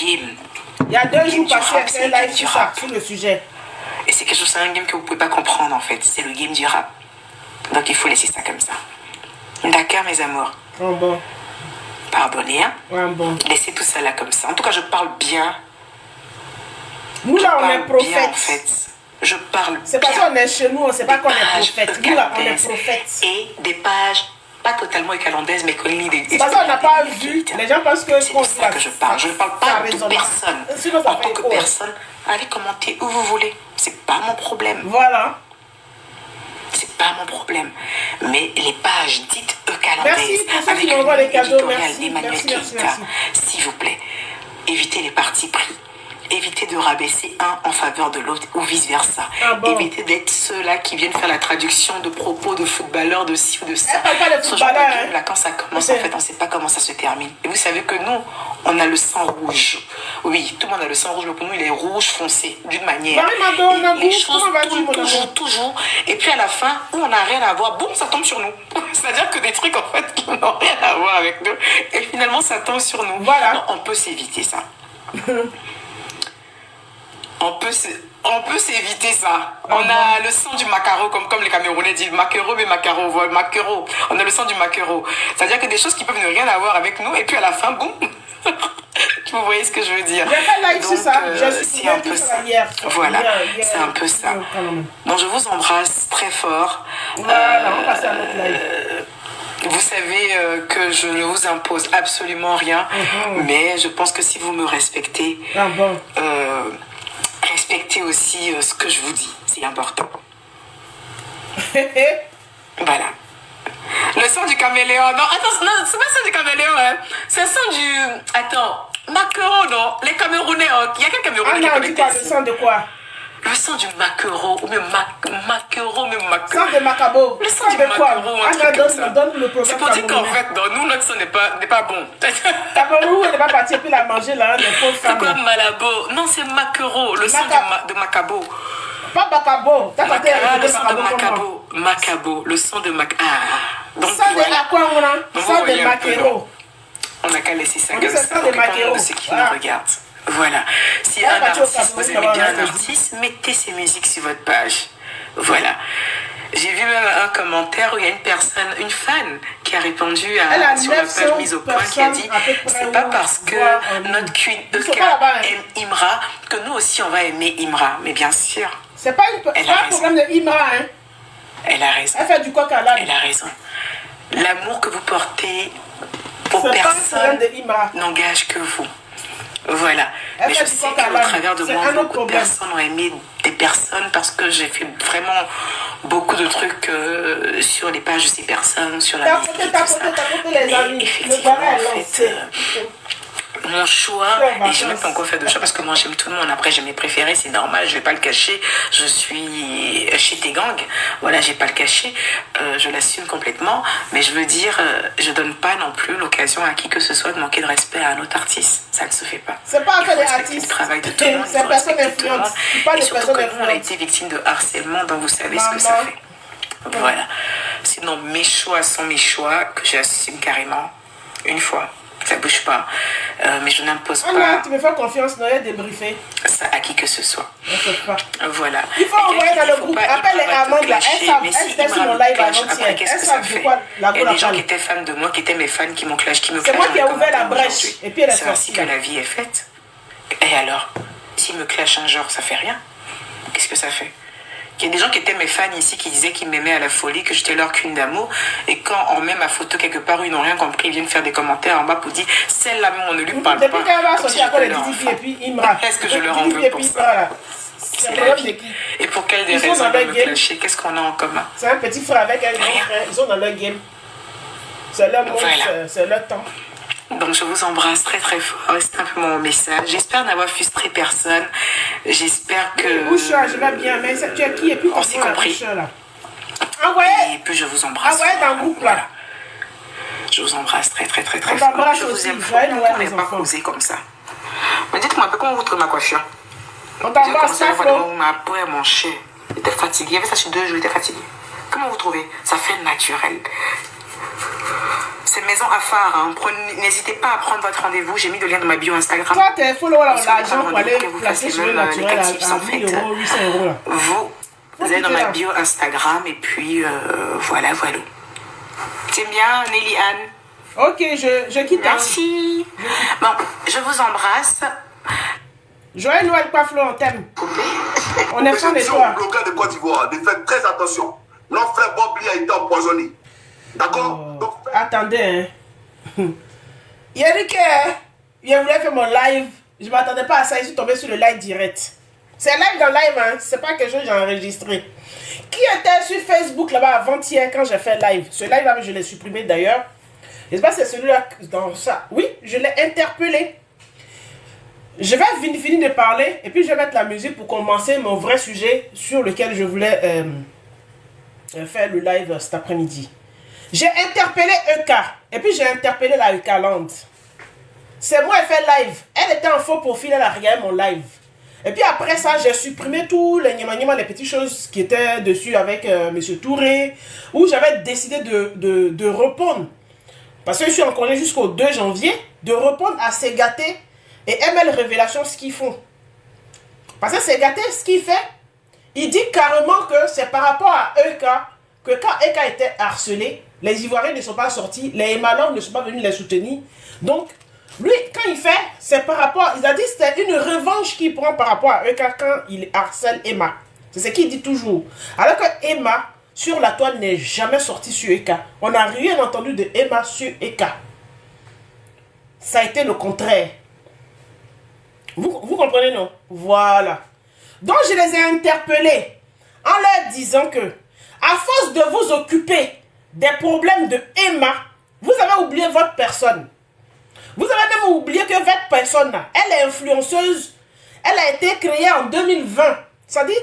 game. Il y a 2 jours passés, elle fait un live sur ça, sur le sujet. Et c'est quelque chose, c'est un game que vous ne pouvez pas comprendre en fait. C'est le game du rap. Donc il faut laisser ça comme ça. D'accord, mes amours. Oh bon. Pardonnez, hein. Ouais, bon. Laissez tout ça là comme ça. En tout cas, je parle bien. Nous là, on est prophètes. En fait. Je parle c'est parce qu'on est chez nous, on ne sait pas qu'on est prophète. Nous là, on est prophètes. Et des pages pas totalement écalandaises, mais qu'on lit des... C'est parce qu'on n'a pas vu. Les gens pensent que... C'est pour ça que je parle. Je ne parle pas de toute personne. En tant que personne, allez commenter où vous voulez. C'est pas mon problème. Voilà. C'est pas mon problème. Mais les pages dites eucalandaises, avec l'éditorial d'Emmanuel Keïta, s'il vous plaît, évitez les partis pris. Évitez de rabaisser un en faveur de l'autre ou vice-versa. Évitez d'être ceux-là qui viennent faire la traduction de propos de footballeurs, de ci ou de ça. Ce genre de game, là, quand ça commence, en fait, on ne sait pas comment ça se termine. Et vous savez que nous, on a le sang rouge. Oui, tout le monde a le sang rouge, mais pour nous, il est rouge foncé, d'une manière. Et les choses toujours. Et puis à la fin, où on n'a rien à voir, boum, ça tombe sur nous. C'est-à-dire que des trucs, en fait, qui n'ont rien à voir avec nous. Et finalement, ça tombe sur nous. Voilà. Non, on peut s'éviter ça. On peut s'éviter ça. On a le sang du maquereau, comme les Camerounais disent. Maquereau, mais maquereau. Voilà, maquereau. On a le sang du maquereau. C'est-à-dire que des choses qui peuvent ne rien avoir avec nous, et puis à la fin, boum. Vous voyez ce que je veux dire. Donc, c'est un peu ça. Voilà, c'est un peu ça. Donc, je vous embrasse très fort. Voilà, on passe à notre live. Vous savez que je ne vous impose absolument rien, mais je pense que si vous me respectez, respectez aussi ce que je vous dis, c'est important. Voilà. Le son du caméléon. Non, attends, non, c'est pas le son du caméléon, hein. C'est le son du... Attends, maquereau, non. Les Camerounais, il y a quel Camerounais qui est connecté ici? Le son de quoi? Le son du maquereau, ou même maquereau, même maquereau. Son de maquereau. Le son du maquereau, un truc comme ça. Donne le c'est pour dire qu'en fait, nous, notre son n'est pas bon. Cameroun n'est pas parti, puis la manger là, les pauvres femmes. C'est quoi Malabo? Non, c'est maquereau, le son de Macabo. Pas Macabo. Le son de Macabo. Macabo, le son de Macabo. Ah, donc voilà. Son de maquereau. On n'a qu'à laisser ça comme ça. Pour répondre de ceux qui nous regardent. Voilà. Si un artiste, vous aimez bien un artiste, mettez ses musiques sur votre page. Voilà. J'ai vu même un commentaire où il y a une personne, une fan, qui a répondu sur la page mise au point, qui a dit c'est pas parce que notre Queen aime Imra que nous aussi on va aimer Imra. Mais bien sûr. C'est pas un problème de Imra, hein. Elle a raison. Elle fait du coq à l'âne. Elle a raison. L'amour que vous portez aux personnes n'engage que vous. Voilà. Mais je sais qu'au travers de moi, beaucoup de personnes ont aimé des personnes parce que j'ai fait vraiment beaucoup de trucs sur les pages de ces personnes, sur la musique et tout ça. Mais effectivement, en fait, mon choix, et je n'ai même pas encore fait de choix parce que moi j'aime tout le monde. Après j'ai mes préférés, c'est normal, je vais pas le cacher. Je suis chez tes gangs, voilà, j'ai pas le cacher, je l'assume complètement. Mais je veux dire, je donne pas non plus l'occasion à qui que ce soit de manquer de respect à un autre artiste. Ça ne se fait pas. C'est pas un fait des artistes. Le travail de tout le monde, c'est personne influente. Et surtout que nous on a été victime de harcèlement, donc vous savez ce que ça fait. Voilà. Sinon mes choix sont mes choix que j'assume carrément une fois. Ça bouge pas. Mais je n'impose pas. Tu me fais confiance, Noël débriefé. Ça à qui que ce soit. Voilà. Il faut envoyer dans le groupe. Appelle les Amandes là. Elles étaient sur mon live avant-hier. Qu'est-ce que ça fait? Il y a des gens qui étaient fans de moi, qui étaient mes fans, qui m'ont clash, qui me clashent. C'est moi qui ai ouvert la brèche. Et puis elle est sortie. C'est ainsi que la vie est faite. Et alors, s'ils me clashent un genre, ça fait rien. Qu'est-ce que ça fait? Il y a des gens qui étaient mes fans ici qui disaient qu'ils m'aimaient à la folie, que j'étais leur queen d'amour. Et quand on met ma photo quelque part où ils n'ont rien compris, ils viennent faire des commentaires en bas pour dire celle-là, on ne lui parle pas. Depuis qu'elle va sortir encore les Didi et puis Imra. Est-ce que je leur en veux pour ça? C'est la vie. Et pour quelle des raisons de me clasher? Qu'est-ce qu'on a en commun? C'est un petit frère avec un grand frère. Ils sont dans leur game. C'est leur monde, c'est leur temps. Donc je vous embrasse très très fort. C'est un peu mon message. J'espère n'avoir frustré personne. J'espère que... Boucha, je vais bien, mais tu as qui? Et puis on s'est compris. Et puis je vous embrasse. Ah ouais, dans le groupe là. Voilà. Je vous embrasse très très très très fort. Je vous aime fort. On n'est pas causé comme ça. Mais dites-moi un peu comment vous trouvez ma coiffure. On t'embrasse ça, Flo. Ma peau est manchée. J'étais fatiguée. Il y avait ça sur 2 jours, j'étais fatiguée. Comment vous trouvez? Ça fait naturel. c'est Maison à phare. Hein. N'hésitez pas à prendre votre rendez-vous. J'ai mis le lien dans ma bio Instagram. Toi, t'es follow l'argent pour aller placer sur le naturel à 1000 €, 800 € là. Vous allez dans ma bio Instagram et puis voilà. C'est bien, Nelly Anne. Ok, je quitte. Merci. Bon, je vous embrasse. Joël Noël Paflo, on t'aime. On est fan de toi. Le blogueur de Côte d'Ivoire, de faire très attention. Notre frère Bob Lee a été empoisonné. D'accord? Donc, attendez, hein. Il a dit que il voulait faire mon live. Je ne m'attendais pas à ça. Je suis tombé sur le live direct. C'est live dans live, hein. C'est pas quelque chose que j'ai enregistré. Qui était sur Facebook là-bas avant-hier quand j'ai fait live? Ce live-là, je l'ai supprimé d'ailleurs. Je sais pas si c'est celui-là dans ça. Oui, je l'ai interpellé. Je vais finir de parler et puis je vais mettre la musique pour commencer mon vrai sujet sur lequel je voulais faire le live cet après-midi. J'ai interpellé Eka et puis j'ai interpellé la Eka Land. C'est moi qui ai fait live. Elle était en faux profil, elle a regardé mon live. Et puis après ça, j'ai supprimé tous les petites choses qui étaient dessus avec M. Touré, où j'avais décidé de répondre. Parce que je suis en congé jusqu'au 2 janvier, de répondre à Ségaté et ML Révélation ce qu'ils font. Parce que Ségaté, ce qu'il fait, il dit carrément que c'est par rapport à Eka, que quand Eka était harcelé, les Ivoiriens ne sont pas sortis, les Emalans ne sont pas venus les soutenir. Donc, lui, quand il fait, c'est par rapport, il a dit que c'était une revanche qu'il prend par rapport à Eka quand il harcèle Emma. C'est ce qu'il dit toujours. Alors que Emma, sur la toile, n'est jamais sortie sur Eka. On n'a rien entendu de Emma sur Eka. Ça a été le contraire. Vous comprenez, non? Voilà. Donc, je les ai interpellés en leur disant que, à force de vous occuper des problèmes de Emma, vous avez oublié votre personne. Vous avez même oublié que votre personne, là, elle est influenceuse. Elle a été créée en 2020. C'est-à-dire,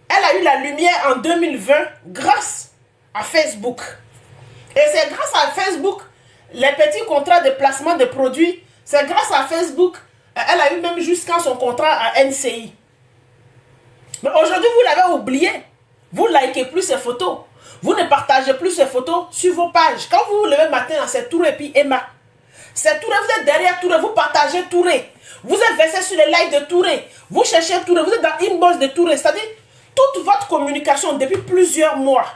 elle a eu la lumière en 2020 grâce à Facebook. Et c'est grâce à Facebook, les petits contrats de placement de produits, c'est grâce à Facebook, elle a eu même jusqu'à son contrat à NCI. Mais aujourd'hui, vous l'avez oublié. Vous likez plus ces photos. Vous ne partagez plus ces photos sur vos pages. Quand vous vous levez matin, c'est Touré et puis Emma. C'est Touré, vous êtes derrière Touré, vous partagez Touré. Vous êtes versé sur les likes de Touré. Vous cherchez Touré, vous êtes dans l'inbox de Touré. C'est-à-dire, toute votre communication depuis plusieurs mois,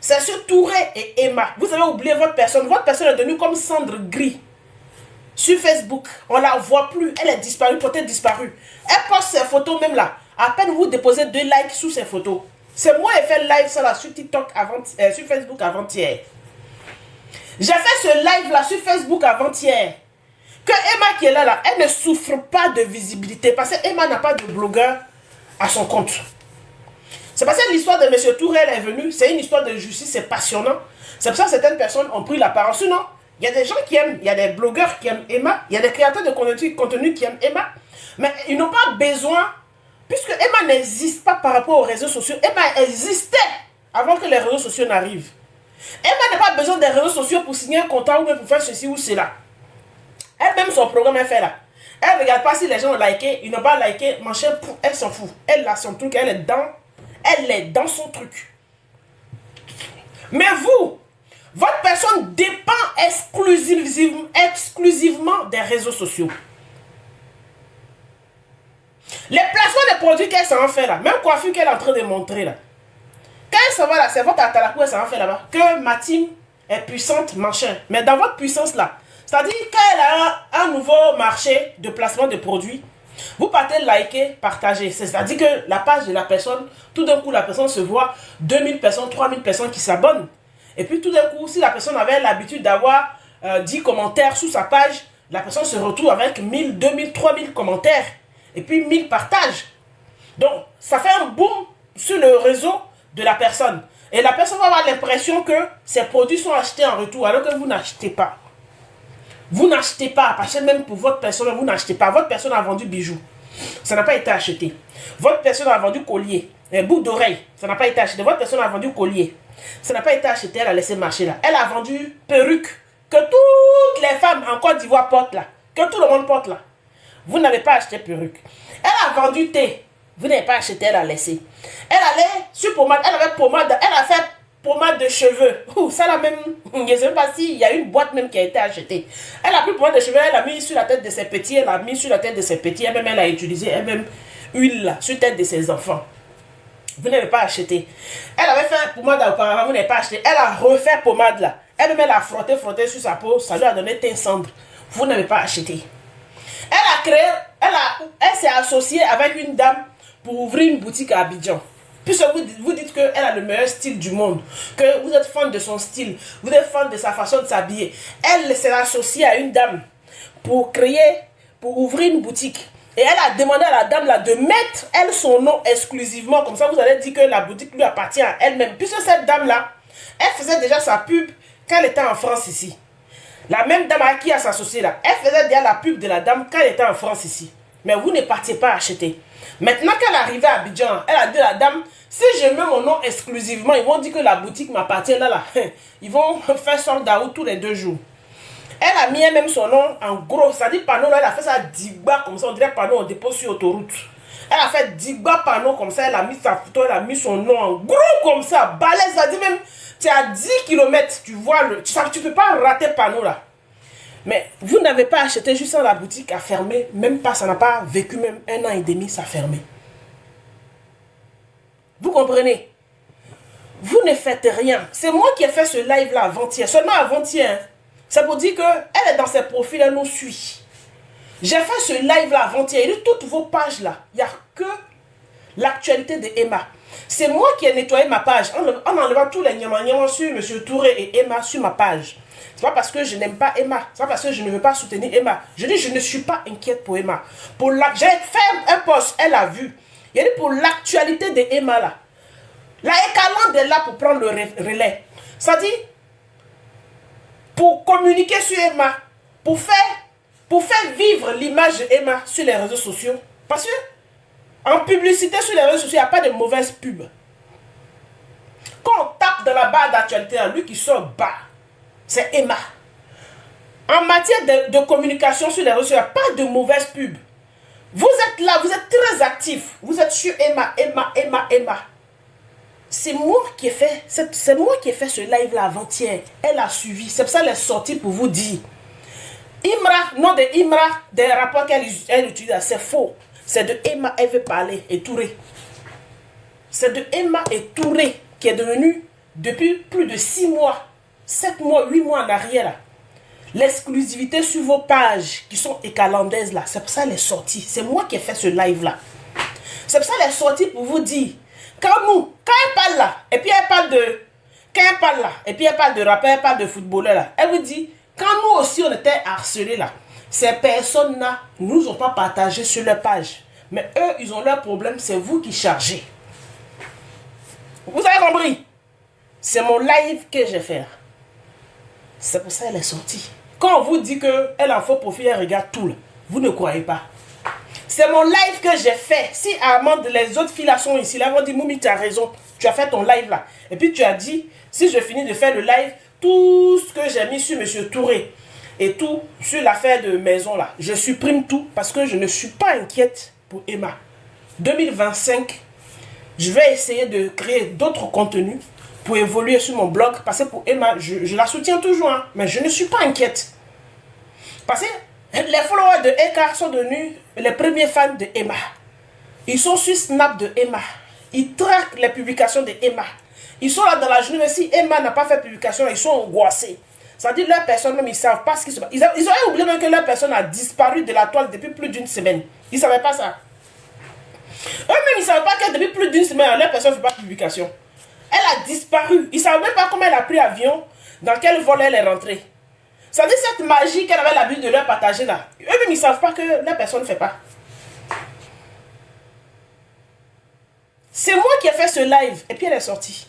c'est sur Touré et Emma. Vous avez oublié votre personne. Votre personne est devenue comme cendre gris. Sur Facebook, on ne la voit plus. Elle est disparue, peut-être disparue. Elle poste ses photos même là. À peine vous déposez 2 likes sous ses photos. C'est moi qui ai fait live ça là sur TikTok sur Facebook avant-hier. J'ai fait ce live là sur Facebook avant-hier. Que Emma qui est là, elle ne souffre pas de visibilité. Parce que Emma n'a pas de blogueur à son compte. C'est parce que l'histoire de M. Tourelle est venue. C'est une histoire de justice, c'est passionnant. C'est pour ça que certaines personnes ont pris la parole. Sinon, il y a des gens qui aiment, il y a des blogueurs qui aiment Emma. Il y a des créateurs de contenu qui aiment Emma. Mais ils n'ont pas besoin, puisque Emma n'existe pas par rapport aux réseaux sociaux. Emma existait avant que les réseaux sociaux n'arrivent. Emma n'a pas besoin des réseaux sociaux pour signer un contrat ou même pour faire ceci ou cela. Elle-même, son programme, elle fait là. Elle ne regarde pas si les gens ont liké, ils n'ont pas liké, machin, elle s'en fout. Elle a son truc, elle est dans son truc. Mais vous, votre personne dépend exclusivement des réseaux sociaux. Les placements de produits qu'elle s'en fait là, même coiffure qu'elle est en train de montrer là. Quand elle s'en va là, c'est votre atalakou elle s'en fait là-bas. Que ma team est puissante, machin. Mais dans votre puissance là, c'est-à-dire qu'elle a un nouveau marché de placement de produits, vous partez liker, partager. C'est-à-dire que la page de la personne, tout d'un coup la personne se voit 2000 personnes, 3000 personnes qui s'abonnent. Et puis tout d'un coup, si la personne avait l'habitude d'avoir 10 commentaires sous sa page, la personne se retrouve avec 1000, 2000, 3000 commentaires. Et puis 1000 partages. Donc, ça fait un boom sur le réseau de la personne. Et la personne va avoir l'impression que ses produits sont achetés en retour, alors que vous n'achetez pas. Vous n'achetez pas, parce que même pour votre personne, vous n'achetez pas. Votre personne a vendu bijoux. Ça n'a pas été acheté. Votre personne a vendu collier, boucle d'oreille. Ça n'a pas été acheté. Votre personne a vendu collier. Ça n'a pas été acheté, elle a laissé marcher là. Elle a vendu perruque. Que toutes les femmes en Côte d'Ivoire portent là. Que tout le monde porte là. Vous n'avez pas acheté perruque. Elle a vendu thé. Vous n'avez pas acheté, elle a laissé. Elle allait sur pommade. Elle avait pommade. Elle a fait pommade de cheveux. Ouh, ça là même, je ne sais pas s'il y a une boîte même qui a été achetée. Elle a pris pommade de cheveux, elle a mis sur la tête de ses petits, elle a mis sur la tête de ses petits, elle-même elle a utilisé elle-même huile là, sur la tête de ses enfants. Vous n'avez pas acheté. Elle avait fait pommade auparavant, vous n'avez pas acheté. Elle a refait pommade là. Elle-même elle a frotté sur sa peau, ça lui a donné teint cendre. Vous n'avez pas acheté. Elle a créé, elle s'est associée avec une dame pour ouvrir une boutique à Abidjan. Puisque vous dites qu'elle a le meilleur style du monde, que vous êtes fan de son style, vous êtes fan de sa façon de s'habiller. Elle s'est associée à une dame pour ouvrir une boutique. Et elle a demandé à la dame là de mettre elle son nom exclusivement. Comme ça, vous allez dire que la boutique lui appartient à elle-même. Puisque cette dame là, elle faisait déjà sa pub quand elle était en France ici. La même dame à qui elle s'associait là, elle faisait déjà la pub de la dame quand elle était en France ici. Mais vous ne partiez pas acheter. Maintenant qu'elle est arrivée à Abidjan, elle a dit à la dame, si je mets mon nom exclusivement, ils vont dire que la boutique m'appartient là. Ils vont faire sold out tous les 2 jours. Elle a mis elle-même son nom en gros, ça dit panneau là, elle a fait ça digba comme ça, on dirait panneau on dépose sur autoroute. Elle a fait digba panneau comme ça, elle a mis sa photo, elle a mis son nom en gros comme ça, balèze, ça dit même, tu es à 10 km, tu vois, tu peux pas rater panneau là. Mais vous n'avez pas acheté juste quand la boutique a fermé, même pas, ça n'a pas vécu même 1 an et demi, ça a fermé. Vous comprenez? Vous ne faites rien. C'est moi qui ai fait ce live là avant-hier, seulement avant-hier. Hein. Ça vous dit qu'elle est dans ses profils, elle nous suit. J'ai fait ce live là avant-hier, il y a toutes vos pages là, il n'y a que l'actualité de Emma. C'est moi qui ai nettoyé ma page en enlevant tous les nyama sur M. Touré et Emma sur ma page. C'est pas parce que je n'aime pas Emma. C'est pas parce que je ne veux pas soutenir Emma. Je dis, je ne suis pas inquiète pour Emma. J'ai fait un post, elle a vu. Il a dit pour l'actualité de Emma là. La Ekalande est là pour prendre le relais. Ça dit, pour communiquer sur Emma, pour faire vivre l'image de Emma sur les réseaux sociaux. Parce que en publicité sur les réseaux sociaux, il n'y a pas de mauvaise pub. Quand on tape dans la barre d'actualité, lui qui sort bas, c'est Emma. En matière de communication sur les réseaux sociaux, il n'y a pas de mauvaise pub. Vous êtes là, vous êtes très actifs. Vous êtes sur Emma. C'est moi qui ai fait ce live là avant-hier. Elle a suivi. C'est pour ça qu'elle est sortie pour vous dire. Imra, nom de Imra, des rapports qu'elle utilise, c'est faux. C'est de Emma, elle veut parler, et Touré. C'est de Emma et Touré qui est devenue depuis plus de 6 mois, 7 mois, 8 mois en arrière. L'exclusivité sur vos pages qui sont écalandaises là. C'est pour ça qu'elle est sortie. C'est moi qui ai fait ce live là. C'est pour ça qu'elle est sortie pour vous dire. Quand elle parle là, et puis elle parle de... Quand elle parle là, et puis elle parle de rappeur, elle parle de footballeur là. Elle vous dit, quand nous aussi on était harcelés là, ces personnes là ne nous ont pas partagé sur leur page. Mais eux, ils ont leur problème, c'est vous qui chargez. Vous avez compris? C'est mon live que j'ai fait. C'est pour ça qu'elle est sortie. Quand on vous dit qu'elle en faut profil, elle regarde tout là. Vous ne croyez pas. C'est mon live que j'ai fait. Si Armand, les autres filles là sont ici, là, vont dire, Moumi, tu as raison. Tu as fait ton live là. Et puis tu as dit, si je finis de faire le live, tout ce que j'ai mis sur M. Touré et tout sur l'affaire de maison là, je supprime tout parce que je ne suis pas inquiète pour Emma. 2025, je vais essayer de créer d'autres contenus pour évoluer sur mon blog. Parce que pour Emma, je la soutiens toujours, hein, mais je ne suis pas inquiète. Parce que les followers de Eka sont devenus les premiers fans de Emma. Ils sont sur Snap de Emma. Ils traquent les publications de Emma. Ils sont là dans la journée, mais si Emma n'a pas fait publication, ils sont angoissés. Ça dit leur personne même, ils ne savent pas ce qui se passe. Ils auraient oublié même que leur personne a disparu de la toile depuis plus d'une semaine. Ils ne savaient pas ça. Eux-mêmes, ils ne savaient pas que depuis plus d'une semaine, leur personne ne fait pas de publication. Elle a disparu. Ils ne savaient même pas comment elle a pris l'avion, dans quel vol elle est rentrée. Ça dit cette magie qu'elle avait l'habitude de leur partager là. Eux-mêmes, ils ne savent pas que leur personne ne fait pas. C'est moi qui ai fait ce live. Et puis elle est sortie.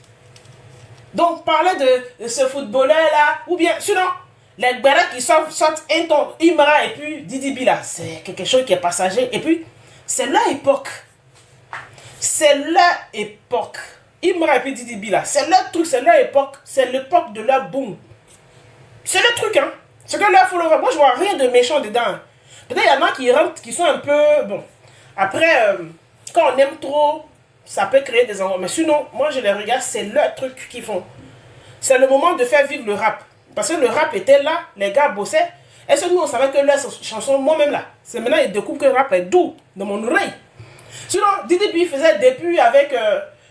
Donc, parler de ce footballeur-là, ou bien, sinon, les Gbera qui sortent un ton, Imra et puis Didi Bila, c'est quelque chose qui est passager. Et puis, c'est leur époque. C'est leur époque. Imra et puis Didi Bila, c'est leur truc, c'est leur époque. C'est l'époque de leur boom. C'est le truc, hein. C'est que leur follower, moi, je vois rien de méchant dedans. Peut-être il y en a qui rentrent, qui sont un peu, bon. Après, quand on aime trop, ça peut créer des ennuis. Mais sinon, moi, je les regarde, c'est leur truc qu'ils font. c'est le moment de faire vivre le rap. Parce que le rap était là, les gars bossaient. Est-ce que nous, on savait que leurs chansons, moi-même là, c'est maintenant, ils découvrent que le rap est doux dans mon oreille. Sinon, Didi B faisait depuis avec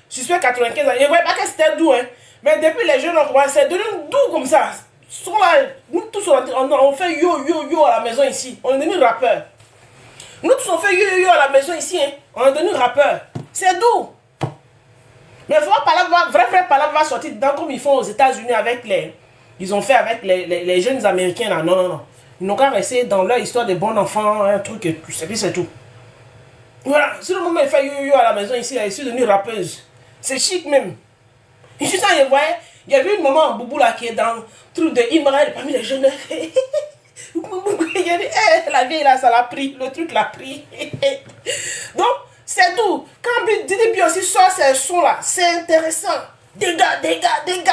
Suspect 95 ans. Il ne voyait pas que c'était doux, hein. Mais depuis les jeunes, on commençait à devenir doux comme ça. Nous tous, on fait yo à la maison ici. On est devenus rappeurs. Nous tous, on fait yo à la maison ici, hein. On est devenus rappeurs. C'est doux. Mais il faut pas vrai palabre va sortir dedans comme ils font aux États-Unis avec les. Ils ont fait avec les jeunes Américains là. Non. Ils n'ont qu'à rester dans leur histoire de bons enfants, un truc et tout. C'est tout. Voilà. Si le moment il fait yo à la maison ici, elle est devenue rappeuse. C'est chic même. Et juste ça, il y avait une maman Boubou là qui est dans le truc de Imraël parmi les jeunes. Il a dit, la vieille là, ça l'a pris. Le truc l'a pris. Donc, c'est doux. Quand Didi aussi sort ces sons là, c'est intéressant. Dégâts,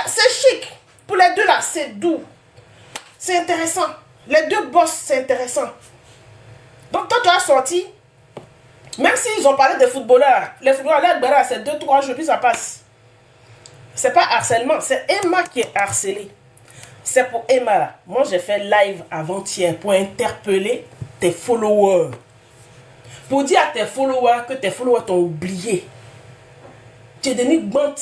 c'est chic. Pour les deux là, c'est doux. C'est intéressant. Les deux boss, c'est intéressant. Donc, toi, tu as sorti. Même s'ils ont parlé des footballeurs, les footballeurs, c'est 2-3 jours, puis ça passe. C'est pas harcèlement, c'est Emma qui est harcelée. C'est pour Emma là. Moi, j'ai fait live avant-hier pour interpeller tes followers. Pour dire à tes followers que tes followers t'ont oublié. Tu es devenu bante.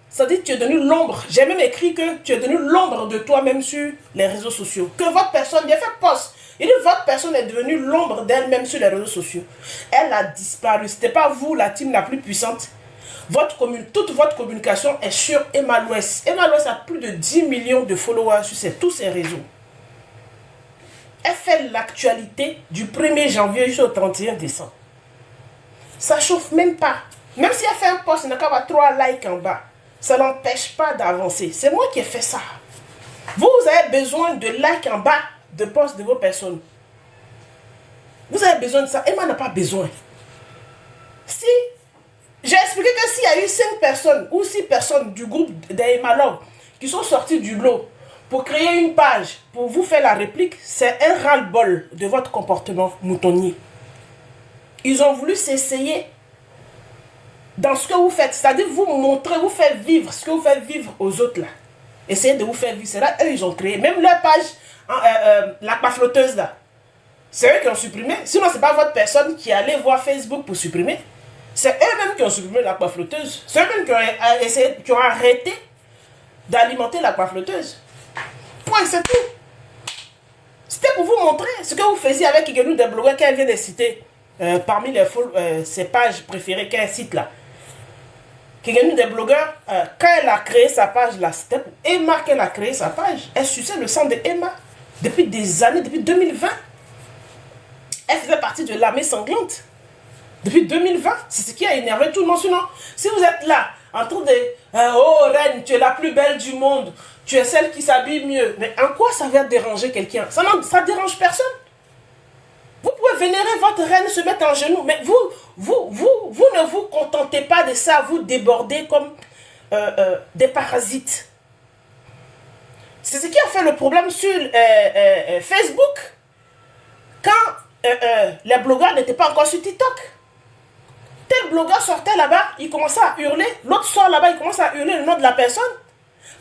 Ça dit que tu es devenu l'ombre. J'ai même écrit que tu es devenu l'ombre de toi-même sur les réseaux sociaux. Que votre personne, il a fait post. Il dit votre personne est devenue l'ombre d'elle-même sur les réseaux sociaux. Elle a disparu. Ce n'était pas vous, la team la plus puissante. Toute votre communication est sur Emma Louès. Emma Louès a plus de 10 millions de followers sur tous ses réseaux. Elle fait l'actualité du 1er janvier jusqu'au 31 décembre. Ça chauffe même pas. Même si elle fait un post, il n'a qu'à avoir 3 likes en bas. Ça n'empêche pas d'avancer. C'est moi qui ai fait ça. Vous avez besoin de likes en bas de posts de vos personnes. Vous avez besoin de ça. Emma n'a pas besoin. Si j'ai expliqué que s'il y a eu 5 personnes ou 6 personnes du groupe d'Emma Love qui sont sortis du lot pour créer une page, pour vous faire la réplique, c'est un ras-le-bol de votre comportement moutonnier. Ils ont voulu s'essayer dans ce que vous faites, c'est-à-dire vous montrer, vous faire vivre ce que vous faites vivre aux autres là. Essayez de vous faire vivre. C'est là, eux, ils ont créé. Même leur page, la flotteuse là, c'est eux qui ont supprimé. Sinon, c'est pas votre personne qui allait voir Facebook pour supprimer. C'est eux-mêmes qui ont supprimé l'aquaflotteuse. C'est eux-mêmes qui ont arrêté d'alimenter l'aquaflotteuse. Point, c'est tout. C'était pour vous montrer ce que vous faisiez avec Igenu des blogueurs qu'elle vient de citer parmi ses pages préférées qu'elle cite là. Igenu des blogueurs, quand elle a créé sa page là, c'était pour Emma qu'elle a créé sa page. Elle suçait le sang de Emma depuis des années, depuis 2020. Elle faisait partie de l'armée sanglante. Depuis 2020, c'est ce qui a énervé tout le monde. Sinon, si vous êtes là, en train de oh reine, tu es la plus belle du monde, tu es celle qui s'habille mieux. Mais en quoi ça va déranger quelqu'un? Ça ne dérange personne. Vous pouvez vénérer votre reine, se mettre en genoux, mais vous ne vous contentez pas de ça, vous débordez comme des parasites. C'est ce qui a fait le problème sur Facebook. Quand les blogueurs n'étaient pas encore sur TikTok. Tel blogueur sortait là-bas, il commençait à hurler. L'autre sort là-bas, il commence à hurler le nom de la personne.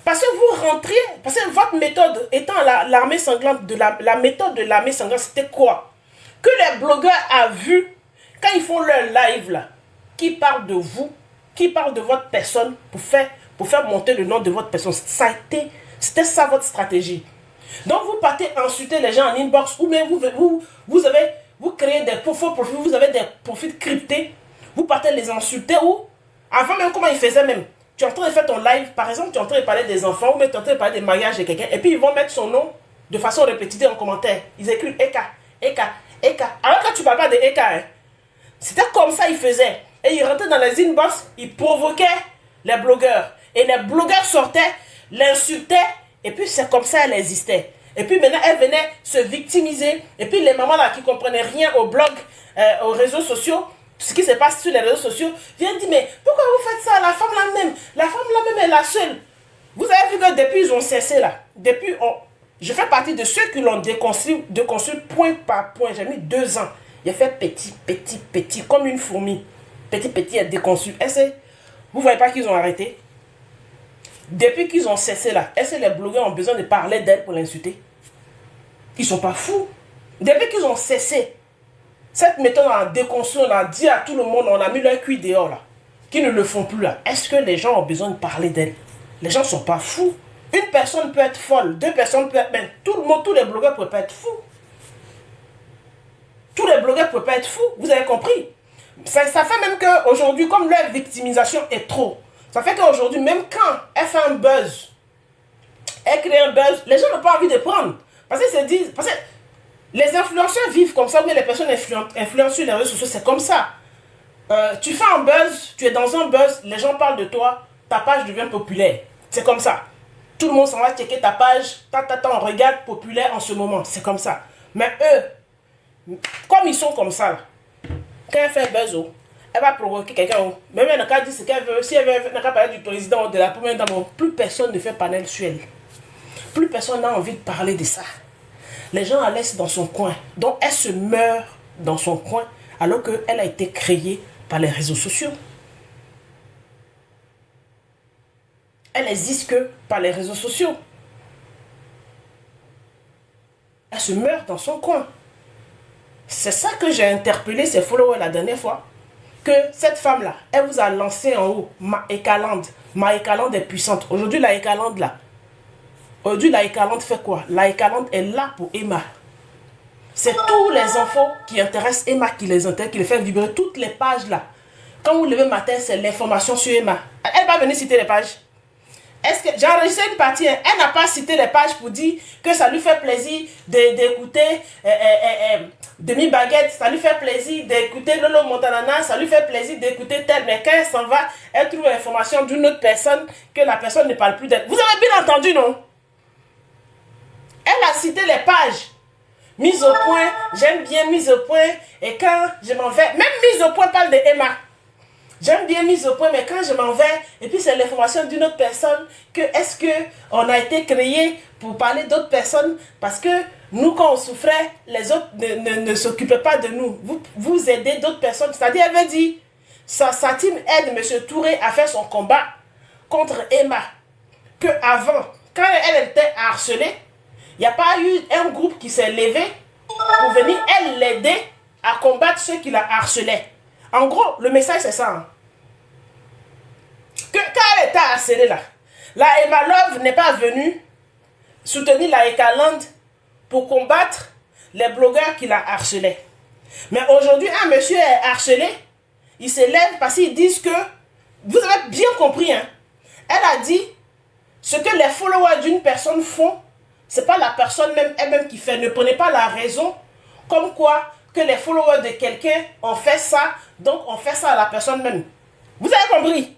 Parce que vous rentriez, parce que votre méthode étant l'armée sanglante, la méthode de l'armée sanglante, c'était quoi? Que les blogueurs ont vu, quand ils font leur live là, qui parlent de vous, qui parlent de votre personne, pour faire monter le nom de votre personne. C'était ça votre stratégie. Donc vous partez insulter les gens en inbox, ou bien vous créez des faux profils, vous avez des profils cryptés, vous partez les insulter, ou avant même comment ils faisaient même. Tu es en train de faire ton live, par exemple, tu es en train de parler des enfants, ou bien tu es en train de parler des mariages de quelqu'un, et puis ils vont mettre son nom de façon répétitive en commentaire. Ils écrivent Eka. Alors quand tu ne parles pas de Eka, hein, c'était comme ça ils faisaient. Et ils rentraient dans les inbox, ils provoquaient les blogueurs. Et les blogueurs sortaient, l'insultaient, et puis c'est comme ça elle existait. Et puis maintenant elle venait se victimiser. Et puis les mamans là qui ne comprenaient rien au blog, aux réseaux sociaux, ce qui se passe sur les réseaux sociaux, viennent dire mais pourquoi vous faites ça? La femme là-même est la seule. Vous avez vu que depuis ils ont cessé là. Je fais partie de ceux qui l'ont déconstruit point par point. J'ai mis 2 ans. Il a fait petit, comme une fourmi. Petit, elle déconstruit. Vous ne voyez pas qu'ils ont arrêté? Depuis qu'ils ont cessé là, est-ce que les blogueurs ont besoin de parler d'elle pour l'insulter? Ils sont pas fous. Depuis qu'ils ont cessé cette méthode, on a déconstruit, on a dit à tout le monde, on a mis leur cuit dehors là, qui ne le font plus là. Est-ce que les gens ont besoin de parler d'elle? Les gens sont pas fous. Une personne peut être folle, deux personnes peuvent être... Mais tout le monde, tous les blogueurs ne peuvent pas être fous. Tous les blogueurs ne peuvent pas être fous, vous avez compris? Ça fait même qu'aujourd'hui, comme leur victimisation est trop, ça fait qu'aujourd'hui, même quand elle fait un buzz, elle crée un buzz, les gens n'ont pas envie de prendre. Parce qu'ils se disent... Parce que les influenceurs vivent comme ça, ou les personnes influencent sur les réseaux sociaux, c'est comme ça. Tu fais un buzz, tu es dans un buzz, les gens parlent de toi, ta page devient populaire. C'est comme ça. Tout le monde s'en va checker ta page, on regarde populaire en ce moment, c'est comme ça. Mais eux, comme ils sont comme ça, là, quand elle fait un buzz, elle va provoquer quelqu'un. Même elle n'a qu'à dire ce qu'elle veut. Si elle veut, n'a qu'à parler du président ou de la première dame, plus personne ne fait panel sur elle. Plus personne n'a envie de parler de ça. Les gens la laissent dans son coin. Donc elle se meurt dans son coin alors qu'elle a été créée par les réseaux sociaux. Elle n'existe que par les réseaux sociaux. Elle se meurt dans son coin. C'est ça que j'ai interpellé ses followers la dernière fois. Que cette femme-là, elle vous a lancé en haut Maïka Land. Maïka Land est puissante. Aujourd'hui, la Maïka Land là. Aujourd'hui, la Maïka Land fait quoi? La Maïka Land est là pour Emma. C'est tous les infos qui intéressent Emma, qui les intéressent, qui les fait vibrer. Toutes les pages là. Quand vous levez le matin, c'est l'information sur Emma. Elle va venir citer les pages. Est-ce que j'ai enregistré une partie, elle n'a pas cité les pages pour dire que ça lui fait plaisir d'écouter Demi Baguette, ça lui fait plaisir d'écouter Lolo Montanana, ça lui fait plaisir d'écouter tel, mais quand elle s'en va, elle trouve l'information d'une autre personne que la personne ne parle plus d'elle. Vous avez bien entendu, non? Elle a cité les pages. Mise au point, j'aime bien mise au point, et quand je m'en vais, même mise au point parle de Emma. J'aime bien mise au point, mais quand je m'en vais, et puis c'est l'information d'une autre personne, que est-ce qu'on a été créé pour parler d'autres personnes, parce que nous, quand on souffrait, les autres ne s'occupaient pas de nous. Vous aidez d'autres personnes. C'est-à-dire, elle veut dire, sa team aide M. Touré à faire son combat contre Emma. Que avant, quand elle était harcelée, il n'y a pas eu un groupe qui s'est levé pour venir, elle, l'aider à combattre ceux qui la harcelaient. En gros, le message, c'est ça. Hein. Que quand elle était harcelée, là, la Emma Love n'est pas venue soutenir la Maïka Land pour combattre les blogueurs qui la harcelaient. Mais aujourd'hui, un monsieur est harcelé, il se lève parce qu'ils disent que, vous avez bien compris, hein, elle a dit, ce que les followers d'une personne font, c'est pas la personne même elle-même qui fait. Ne prenez pas la raison comme quoi que les followers de quelqu'un ont fait ça, donc on fait ça à la personne même. Vous avez compris?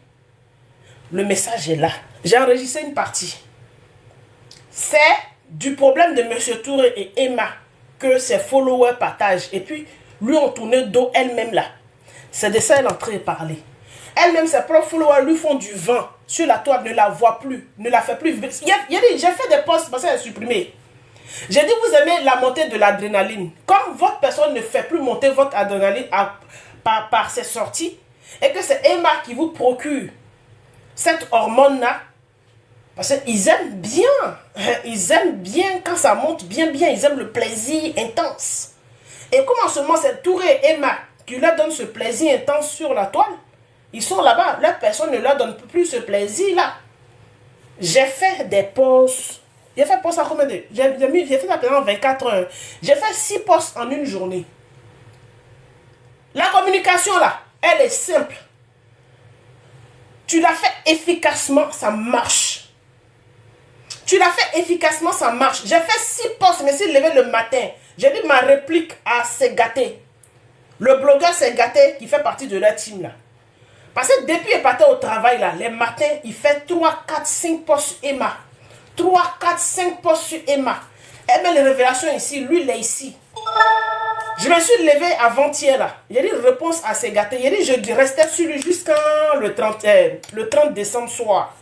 Le message est là. J'ai enregistré une partie. C'est du problème de M. Touré et Emma que ses followers partagent. Et puis, lui ont tourné dos elle-même là. C'est de ça qu'elle est en train de parler. Elle-même, ses propres followers lui font du vent sur la toile, ne la voit plus, ne la fait plus vibrer. J'ai fait des posts parce qu'elle est supprimée. J'ai dit, vous aimez la montée de l'adrénaline. Comme votre personne ne fait plus monter votre adrénaline par ses sorties, et que c'est Emma qui vous procure cette hormone-là, parce qu'ils aiment bien quand ça monte bien, ils aiment le plaisir intense. Et comme en ce moment, c'est Touré et Emma qui leur donnent ce plaisir intense sur la toile, ils sont là-bas, leur personne ne leur donne plus ce plaisir-là. J'ai fait des posts. J'ai fait post à combien de... J'ai fait ça pendant 24 heures. J'ai fait 6 posts en une journée. La communication là, elle est simple. Tu la fais efficacement, ça marche. Tu la fais efficacement, ça marche. J'ai fait 6 posts, mais s'il levait le matin, j'ai dit ma réplique à Segaté. Le blogueur Segaté qui fait partie de leur team là. Parce que depuis qu'il partait au travail là, les matins, il fait 3, 4, 5 posts sur Emma. 3, 4, 5 posts sur Emma. Elle met les révélations ici, lui il est ici. Je me suis levé avant-hier là. J'ai dit réponse à ces gâtés. J'ai dit je restais sur lui jusqu'à le 30 décembre soir.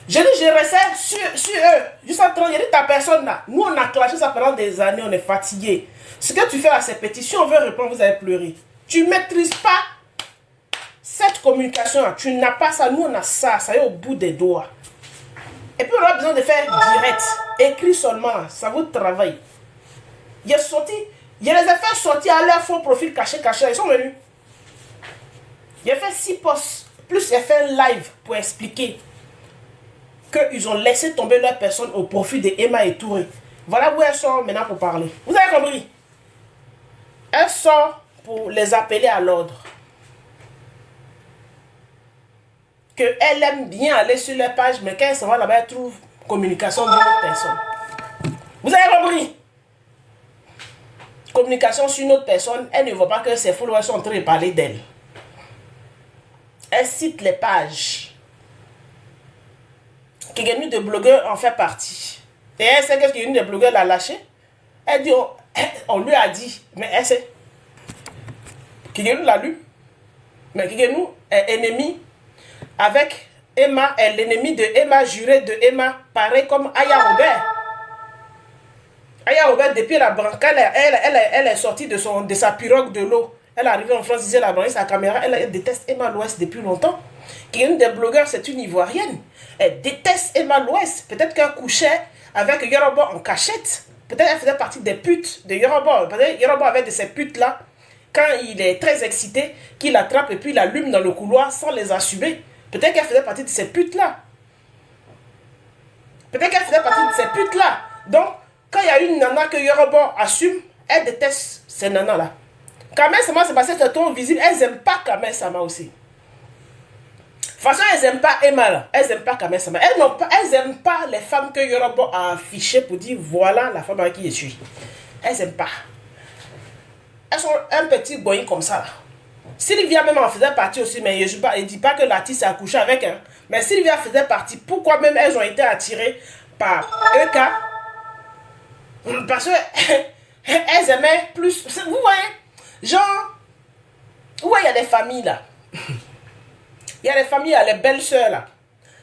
J'ai dit je restais sur eux. Jusqu'à 30, j'ai dit ta personne là. Nous on a clashé ça pendant des années, on est fatigué. Ce que tu fais à ces pétitions, on veut répondre, vous avez pleuré. Tu ne maîtrises pas cette communication, tu n'as pas ça, nous on a ça, ça est au bout des doigts. Et puis on a besoin de faire direct, écrit seulement, ça vous travaille. Il y a les affaires sorties à leur faux profil caché, ils sont venus. Il a fait 6 posts, plus il a fait un live pour expliquer qu'ils ont laissé tomber leur personne au profit de Emma et Touré. Voilà où elles sont maintenant pour parler. Vous avez compris? Elles sont pour les appeler à l'ordre. Qu'elles aiment bien aller sur leur page, mais quand elles s'en vont là-bas, elles trouvent communication d'une autre personne. Vous avez compris? Communication sur une autre personne, elles ne voient pas que ses followers sont en train de parler d'elle. Elle cite les pages. Quelqu'un de blogueur en fait partie. Et elle sait que quelqu'un de blogueur l'a lâché. Elle dit, on lui a dit, mais elle sait. Quelqu'un l'a lu. Mais quelqu'un est ennemi avec Emma, est l'ennemi de Emma, juré de Emma, pareil comme Aya Robert. Aya Robert, depuis la branche, elle est sortie de sa pirogue de l'eau. Elle est arrivée en France, elle a branché sa caméra. Elle déteste Emma Louest depuis longtemps. Une des blogueurs, c'est une Ivoirienne. Elle déteste Emma Louest. Peut-être qu'elle couchait avec Yorobo en cachette. Peut-être qu'elle faisait partie des putes de Yorobo. Peut-être Yorobo avait de ces putes-là. Quand il est très excité, qu'il l'attrape et puis il l'allume dans le couloir sans les assumer. Peut-être qu'elle faisait partie de ces putes-là. Peut-être qu'elle faisait partie de ces putes-là. Donc, quand il y a une nana que Yorobo assume, elle déteste ces nanas-là. Kamel Sama, c'est parce que c'est trop visible. Elles n'aiment pas Kamel Sama aussi. De toute façon, elles n'aiment pas Emma là. Elles n'aiment pas Kamel Sama. Elles n'aiment pas les femmes que Yorobo a affichées pour dire voilà la femme avec qui je suis. Elles n'aiment pas. Elles sont un petit boy comme ça là. Sylvia même en faisait partie aussi, mais je ne dis pas que l'artiste a couché avec elle. Mais Sylvia faisait partie. Pourquoi même elles ont été attirées par EK? Parce que elles aimaient plus. Vous voyez? Genre, ouais, il y a des familles là. Il y a des familles, il y a les belles-sœurs là.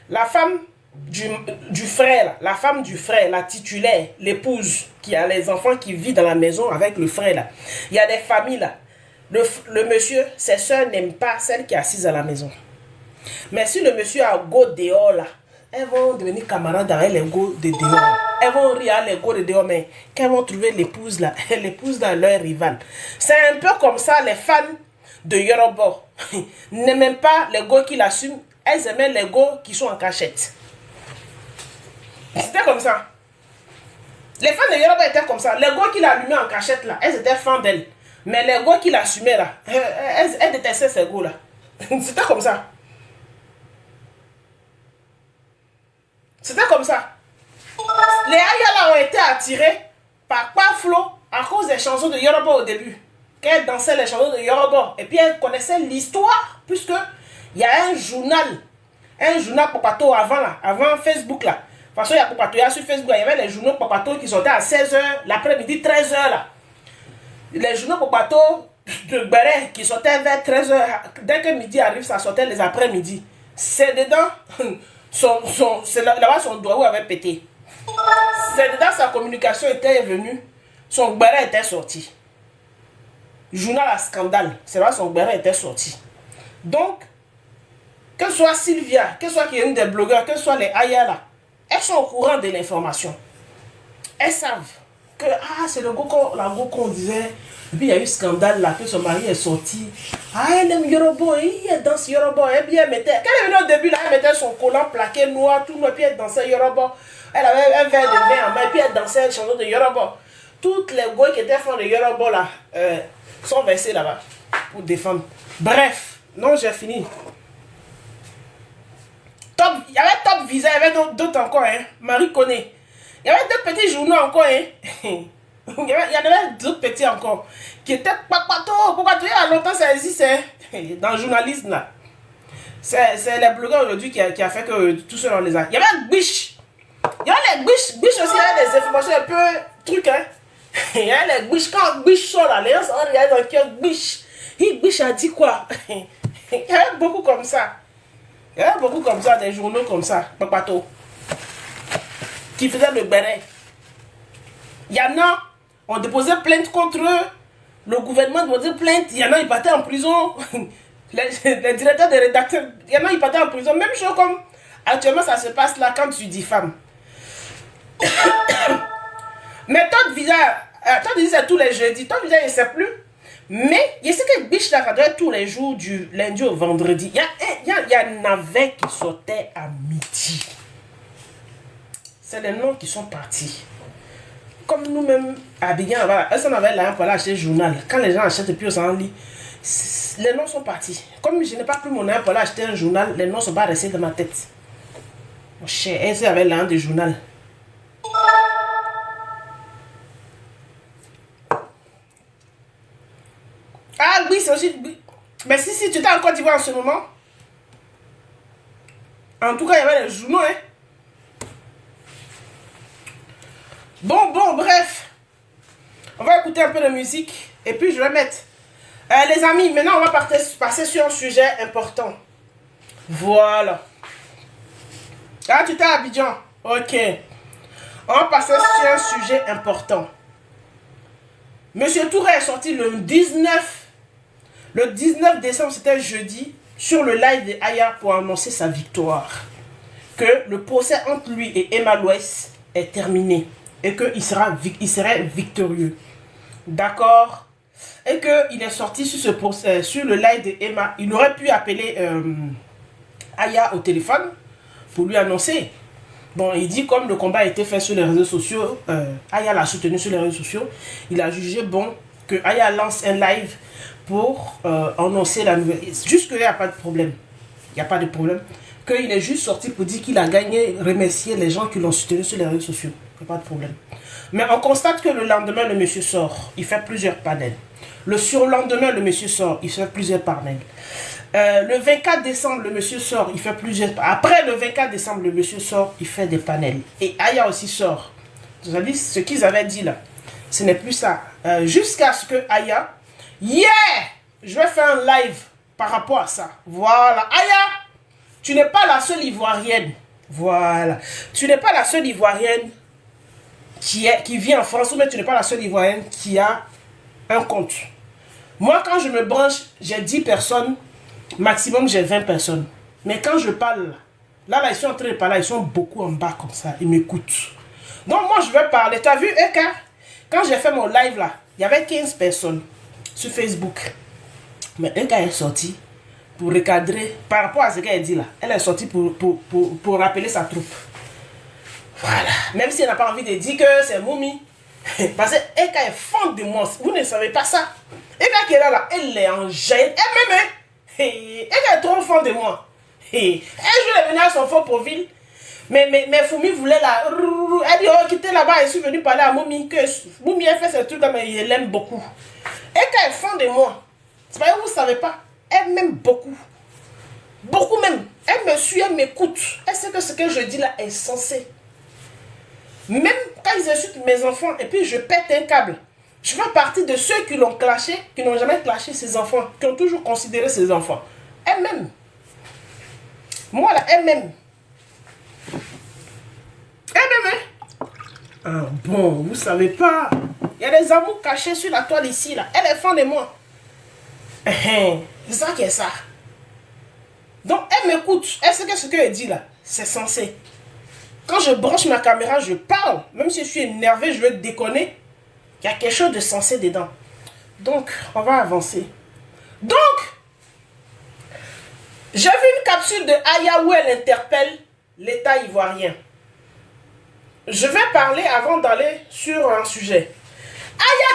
La femme du frère là, la femme du frère, la titulaire, l'épouse qui a les enfants qui vivent dans la maison avec le frère là. Il y a des familles là. Le monsieur, ses soeurs n'aiment pas celle qui est assise à la maison. Mais si le monsieur a go dehors là, elles vont devenir camarades avec les go de dehors. Elles vont rire les go de dehors, mais quand elles vont trouver l'épouse là, l'épouse dans leur rival. C'est un peu comme ça, les fans de Yorobo n'aiment pas les go qui l'assument, elles aimaient les go qui sont en cachette. C'était comme ça. Les fans de Yorobo étaient comme ça. Les go qui l'allumaient en cachette là, elles étaient fans d'elle. Mais les go qui l'assumaient là, elles détestaient ces go là. C'était comme ça. C'était comme ça. Les Ayala ont été attirés par Paflo à cause des chansons de Yorobo au début. Quand elle dansait les chansons de Yorobo. Et puis elle connaissait l'histoire. Puisque il y a un journal Popato avant là. Avant Facebook là. De toute façon, il y a Popato. Sur Facebook, il y avait les journaux Popato qui sortaient à 16h, l'après-midi, 13h là. Les journaux Popato de Béret qui sortaient vers 13h. Dès que midi arrive, ça sortait les après-midi. C'est dedans. C'est là-bas son doigt avait pété. C'est dedans sa communication était venue. Son béret était sorti. Journal à scandale. C'est là son béret était sorti. Donc, que ce soit Sylvia, que ce soit une des blogueurs, que ce soit les Ayala, elles sont au courant de l'information. Elles savent que c'est la go qu'on disait. Et puis il y a eu scandale là, que son mari est sorti. Elle aime Yorobo, elle danse Yorobo. Et puis elle mettait, quand elle est venue au début là, elle mettait son collant plaqué noir, tout noir, puis elle dansait Yorobo. Elle avait un verre de vin en main, et puis elle dansait une chanson de Yorobo. Toutes les goy qui étaient fans de Yorobo là, sont versés là-bas pour défendre. Bref, non, j'ai fini. Il y avait Top Visa, il y avait d'autres encore, hein. Marie connaît. Il y avait d'autres petits journaux encore, hein. Il y en avait d'autres petits encore qui étaient Popato. Il y a longtemps ça existe dans le journalisme là. C'est les blogueurs aujourd'hui qui a fait que tout cela on les a. Il y avait Biche. Il y avait les Biche. Biche aussi, il y avait des informations un peu trucs hein. Il y avait les Biche. Quand Biche sort là, les gens sont regardés dans le cœur. Biche. Biche a dit quoi? Il y avait beaucoup comme ça. Il y avait beaucoup comme ça, des journaux comme ça, Popato, qui faisaient le béret. Il y en a, on déposait plainte contre eux. Le gouvernement déposait plainte. Il y en a, ils partaient en prison. Les directeurs de rédacteurs, il y en a, ils partaient en prison. Même chose comme actuellement, ça se passe là quand tu diffames. Mais ton visage, c'est tous les jeudis. Ton visage, je ne sais plus. Mais, il y a ce que biche là, ça doit être tous les jours, du lundi au vendredi. Il y a navet qui sortait à midi. C'est les noms qui sont partis. Comme nous-mêmes, à Abidjan, on avait là pour aller acheter le journal. Quand les gens achètent et puis on s'en lit, les noms sont partis. Comme je n'ai pas pris mon argent pour aller acheter un journal, les noms ne sont pas restés dans ma tête. Mon cher, elle avait là du journal. Ah oui, c'est aussi... Mais si tu étais en Côte d'Ivoire en ce moment, en tout cas, il y avait les journaux, hein. Bon, bref. On va écouter un peu de musique. Et puis, je vais mettre... les amis, maintenant, on va passer sur un sujet important. Voilà. Ah, tu t'es à Abidjan. Ok. On va passer sur un sujet important. Monsieur Touré est sorti le 19 décembre, c'était jeudi, sur le live de Aya pour annoncer sa victoire. Que le procès entre lui et Emma Louès est terminé. Et qu'il serait victorieux. D'accord? Et qu'il est sorti sur ce procès, sur le live de Emma. Il aurait pu appeler Aya au téléphone pour lui annoncer. Bon, il dit comme le combat a été fait sur les réseaux sociaux, Aya l'a soutenu sur les réseaux sociaux, il a jugé bon que Aya lance un live pour annoncer la nouvelle. Jusque-là, il n'y a pas de problème. Il n'y a pas de problème. Qu'il est juste sorti pour dire qu'il a gagné, remercier les gens qui l'ont soutenu sur les réseaux sociaux. Il n'y a pas de problème. Mais on constate que le lendemain, le monsieur sort. Il fait plusieurs panels. Le surlendemain, le monsieur sort. Il fait plusieurs panels. Le 24 décembre, le monsieur sort. Il fait plusieurs... Après le 24 décembre, le monsieur sort. Il fait des panels. Et Aya aussi sort. Vous avez dit ce qu'ils avaient dit là. Ce n'est plus ça. Jusqu'à ce que Aya... Yeah! Je vais faire un live par rapport à ça. Voilà. Aya, tu n'es pas la seule Ivoirienne. Voilà. Tu n'es pas la seule Ivoirienne qui vit en France, ou même tu n'es pas la seule Ivoirienne qui a un compte. Moi, quand je me branche, j'ai 10 personnes. Maximum, j'ai 20 personnes. Mais quand je parle, là, ils sont en train de parler, ils sont beaucoup en bas comme ça. Ils m'écoutent. Donc, moi, je vais parler. Tu as vu, Eka? Quand j'ai fait mon live là, il y avait 15 personnes sur Facebook. Mais Eka est sorti pour recadrer par rapport à ce qu'elle dit là. Elle est sortie pour rappeler sa troupe. Voilà. Même si elle n'a pas envie de dire que c'est Moumi. Parce que Eka est fan de moi. Vous ne savez pas ça. Eka qui est là, elle est en jaillit. Elle-même, hein. Eka est trop fan de moi. Un jour, elle est venue à son faux profil. Mais Foumi voulait la... Elle dit, oh, quittez là-bas. Je suis venue parler à Moumi. Que Moumi a fait ce truc, mais il l'aime beaucoup. Eka est fan de moi. C'est pas que vous ne savez pas. Elle m'aime beaucoup. Beaucoup même. Elle me suit, elle m'écoute. Elle sait que ce que je dis là est censé. Même quand ils insultent mes enfants et puis je pète un câble. Je fais partie de ceux qui l'ont clashé, qui n'ont jamais clashé ses enfants, qui ont toujours considéré ses enfants. Elle m'aime. Moi là, elle m'aime. Elle m'aime. Ah bon, vous savez pas. Il y a des amours cachés sur la toile ici là. Elle est fan de moi. C'est ça qui est ça. Donc elle m'écoute. Elle sait que ce qu'elle dit là, c'est censé. Quand je branche ma caméra, je parle. Même si je suis énervé, je vais déconner. Il y a quelque chose de sensé dedans. Donc, on va avancer. Donc, j'ai vu une capsule de Aya où elle interpelle l'État ivoirien. Je vais parler avant d'aller sur un sujet.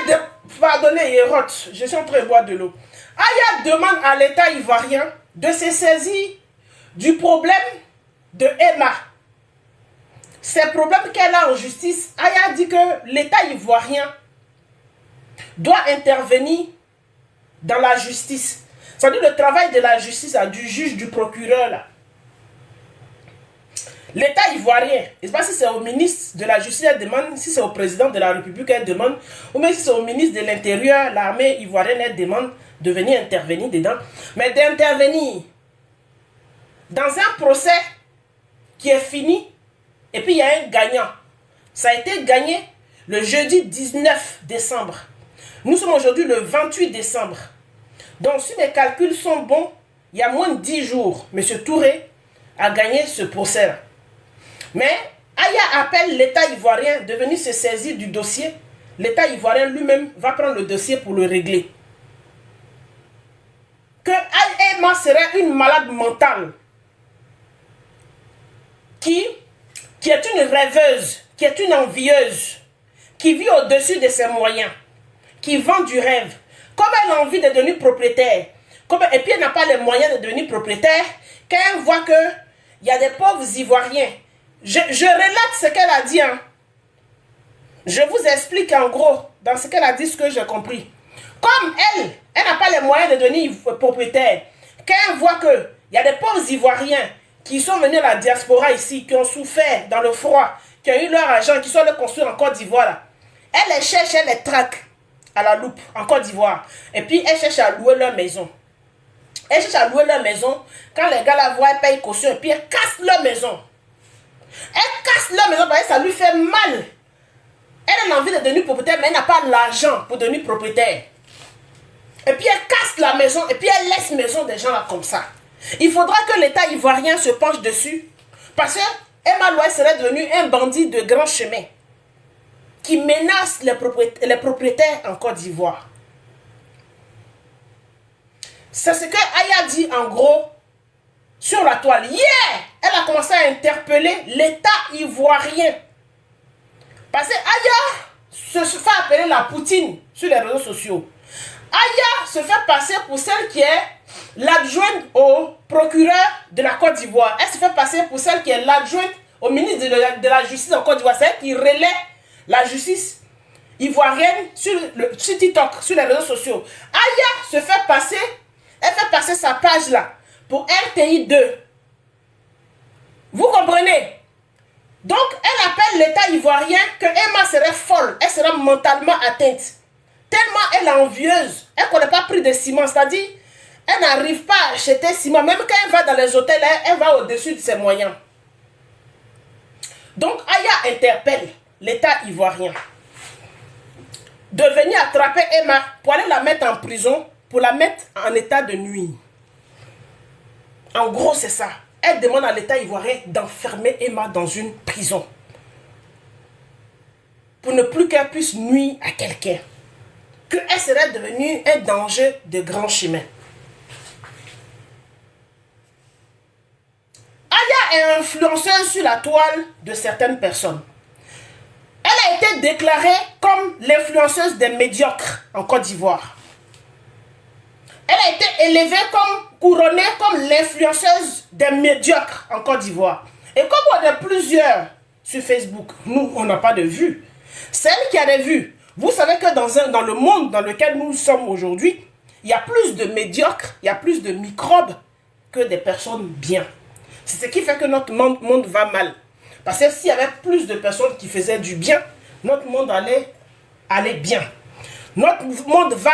Aya, pardonnez, Hérote, je suis en train de boire de l'eau. Aya demande à l'État ivoirien de se saisir du problème de Emma. Ces problèmes qu'elle a en justice, Aya dit que l'État ivoirien doit intervenir dans la justice. C'est-à-dire le travail de la justice, du juge, du procureur. Là. L'État ivoirien, je ne sais pas si c'est au ministre de la Justice, elle demande, si c'est au président de la République, elle demande, ou même si c'est au ministre de l'Intérieur, l'armée ivoirienne, elle demande de venir intervenir dedans. Mais d'intervenir dans un procès qui est fini, et puis il y a un gagnant. Ça a été gagné le jeudi 19 décembre. Nous sommes aujourd'hui le 28 décembre. Donc si les calculs sont bons, il y a moins de 10 jours, M. Touré a gagné ce procès. Mais Aya appelle l'État ivoirien de venir se saisir du dossier. L'État ivoirien lui-même va prendre le dossier pour le régler. Que Emma serait une malade mentale qui est une rêveuse, qui est une envieuse, qui vit au-dessus de ses moyens, qui vend du rêve. Comme elle a envie de devenir propriétaire, et puis elle n'a pas les moyens de devenir propriétaire, quand elle voit qu'il y a des pauvres Ivoiriens, je relate ce qu'elle a dit. Hein. Je vous explique en gros, dans ce qu'elle a dit, ce que j'ai compris. Comme elle n'a pas les moyens de devenir propriétaire, quand elle voit qu'il y a des pauvres Ivoiriens qui sont venus à la diaspora ici, qui ont souffert dans le froid, qui ont eu leur argent, qui sont allés construire en Côte d'Ivoire, elle les cherche, elle les traque à la loupe en Côte d'Ivoire. Et puis elle cherche à louer leur maison. Elle cherche à louer leur maison. Quand les gars la voient, elle paye caution et puis elle casse leur maison. Elle casse leur maison parce que ça lui fait mal. Elle a envie de devenir propriétaire, mais elle n'a pas l'argent pour devenir propriétaire. Et puis elle casse la maison et puis elle laisse maison des gens là comme ça. Il faudra que l'État ivoirien se penche dessus. Parce que Emma Loïs serait devenu un bandit de grand chemin qui menace les propriétaires en Côte d'Ivoire. C'est ce que Aya dit en gros sur la toile. Hier, elle a commencé à interpeller l'État ivoirien. Parce que Aya se fait appeler la Poutine sur les réseaux sociaux. Aya se fait passer pour celle qui est l'adjointe au procureur de la Côte d'Ivoire. Elle se fait passer pour celle qui est l'adjointe au ministre de la Justice en Côte d'Ivoire. C'est elle qui relaie la justice ivoirienne sur TikTok, sur les réseaux sociaux. Aya se fait passer, elle fait passer sa page là pour RTI 2. Vous comprenez? Donc, elle appelle l'État ivoirien que Emma serait folle, elle sera mentalement atteinte. Tellement elle est envieuse, elle ne connaît pas prix de ciment, c'est-à-dire, elle n'arrive pas à acheter ciment. Même quand elle va dans les hôtels, elle va au-dessus de ses moyens. Donc, Aya interpelle l'État ivoirien de venir attraper Emma pour aller la mettre en prison, pour la mettre en état de nuit. En gros, c'est ça. Elle demande à l'État ivoirien d'enfermer Emma dans une prison pour ne plus qu'elle puisse nuire à quelqu'un. Qu'elle serait devenue un danger de grand chemin. Aya est influenceuse sur la toile de certaines personnes. Elle a été déclarée comme l'influenceuse des médiocres en Côte d'Ivoire. Elle a été élevée couronnée comme l'influenceuse des médiocres en Côte d'Ivoire. Et comme on est plusieurs sur Facebook, nous, on n'a pas de vues. Celle qui a des vues, vous savez que dans le monde dans lequel nous sommes aujourd'hui, il y a plus de médiocres, il y a plus de microbes que des personnes bien. C'est ce qui fait que notre monde va mal. Parce que s'il y avait plus de personnes qui faisaient du bien, notre monde allait bien. Notre monde va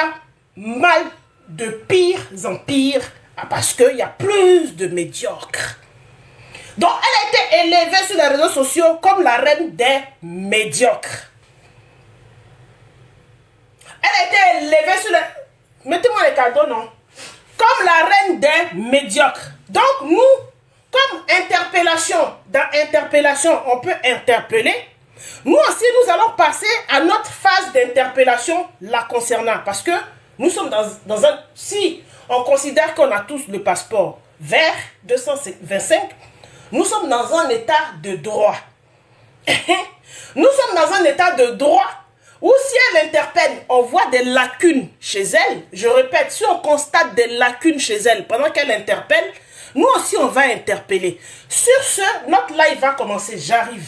mal de pire en pire parce qu'il y a plus de médiocres. Donc, elle a été élevée sur les réseaux sociaux comme la reine des médiocres. Elle a été élevée sur les... Mettez-moi les cadeaux, non? Comme la reine des médiocres. Donc, nous, comme interpellation, dans interpellation, on peut interpeller. Nous aussi, nous allons passer à notre phase d'interpellation la concernant. Parce que nous sommes dans un... Si on considère qu'on a tous le passeport vert 225, nous sommes dans un état de droit. Nous sommes dans un état de droit où si elle interpelle, on voit des lacunes chez elle. Je répète, si on constate des lacunes chez elle pendant qu'elle interpelle, nous aussi on va interpeller. Sur ce, notre live va commencer. J'arrive.